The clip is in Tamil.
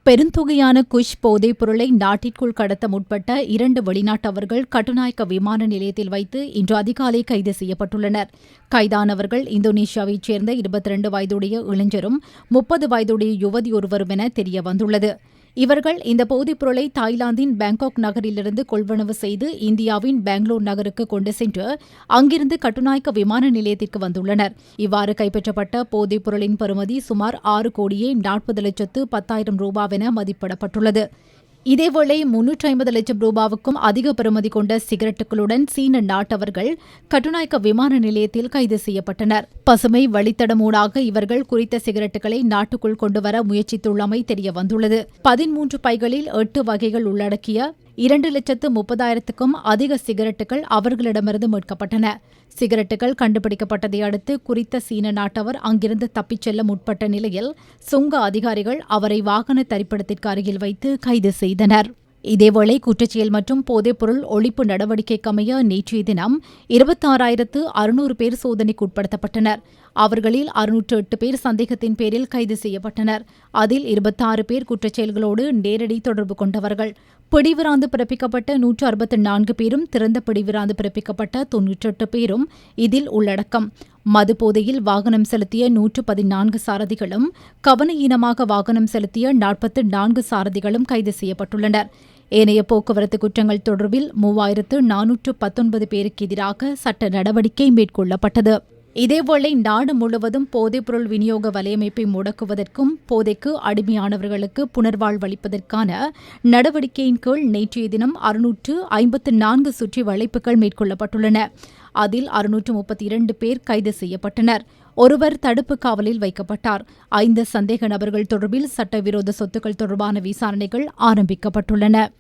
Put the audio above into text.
பெருந்தொகையான குஷ் போதைப் பொருளை நாட்டிற்குள் கடத்த முற்பட்ட 2 வெளிநாட்டவர்கள் கட்டுநாயக்க விமான நிலையத்தில் வைத்து இன்று அதிகாலை கைது செய்யப்பட்டுள்ளனர். கைதானவர்கள் இந்தோனேஷியாவைச் சேர்ந்த 22 வயதுடைய இளைஞரும் 30 வயதுடைய யுவதி ஒருவரும் என தெரியவந்துள்ளது. இவர்கள் இந்த போதைப் பொருளை தாய்லாந்தின் பாங்காக் நகரிலிருந்து கொள்வனவு செய்து இந்தியாவின் பெங்களூர் நகருக்கு கொண்டு சென்று அங்கிருந்து கட்டுநாயக்க விமான நிலையத்திற்கு வந்துள்ளனர். இவ்வாறு கைப்பற்றப்பட்ட போதைப் பொருளின் பெறுமதி சுமார் 6,40,10,000 ரூபாவென மதிப்பிடப்பட்டுள்ளது. இதேவேளை 350 லட்சம் ரூபாவுக்கும் அதிக பெறுமதி கொண்ட சிகரெட்டுகளுடன் சீன நாட்டவர்கள் கட்டுநாயக்க விமான நிலையத்தில் கைது செய்யப்பட்டனர். பசுமை வழித்தடமூடாக இவர்கள் குறித்த சிகரெட்டுகளை நாட்டுக்குள் கொண்டுவர முயற்சித்துள்ளமை தெரியவந்துள்ளது. 13 பைகளில் 8 வகைகள் உள்ளடக்கிய 2,30,000க்கும் அதிக சிகரெட்டுகள் அவர்களிடமிருந்து மீட்கப்பட்டன. சிகரெட்டுகள் கண்டுபிடிக்கப்பட்டதை அடுத்து குறித்த சீன நாட்டவர் அங்கிருந்து தப்பிச் செல்ல முற்பட்ட நிலையில் சுங்க அதிகாரிகள் அவரை வாகன தரிப்பிடத்திற்கு அருகில் வைத்து கைது செய்தனர். இதேவேளை குற்றச்செயல் மற்றும் போதைப்பொருள் ஒழிப்பு நடவடிக்கைக்கமைய நேற்றைய தினம் 26,600 பேர் சோதனைக்கு உட்படுத்தப்பட்டனர். அவர்களில் 608 பேர் சந்தேகத்தின் பேரில் கைது செய்யப்பட்டனர். அதில் 26 பேர் குற்றச்செயல்களோடு நேரடி தொடர்பு கொண்டவர்கள். பிடிவிராந்து பிறப்பிக்கப்பட்ட 164 பேரும் திறந்த பிடிவிராந்து பிறப்பிக்கப்பட்ட 98 பேரும் இதில் உள்ளடக்கம். மது போதையில் வாகனம் செலுத்திய 114 சாரதிகளும் கவனயீனமாக வாகனம் செலுத்திய 44 சாரதிகளும் கைது செய்யப்பட்டுள்ளனர். ஏனைய போக்குவரத்து குற்றங்கள் தொடர்பில் 3,419 பேருக்கு எதிராக சட்ட நடவடிக்கை மேற்கொள்ளப்பட்டது. இதேவேளை நாடு முழுவதும் போதைப்பொருள் விநியோக வலையமைப்பை முடக்குவதற்கும் போதைக்கு அடிமையானவர்களுக்கு புனர்வாழ்வளிப்பதற்கான நடவடிக்கையின் கீழ் நேற்றைய தினம் 654 சுற்றி வளைப்புகள் மேற்கொள்ளப்பட்டுள்ளன. அதில் 632 பேர் கைது செய்யப்பட்டனர். ஒருவர் தடுப்பு காவலில் வைக்கப்பட்டார். 5 சந்தேக நபர்கள் தொடர்பில் சட்டவிரோத சொத்துக்கள் தொடர்பான விசாரணைகள் ஆரம்பிக்கப்பட்டுள்ளன.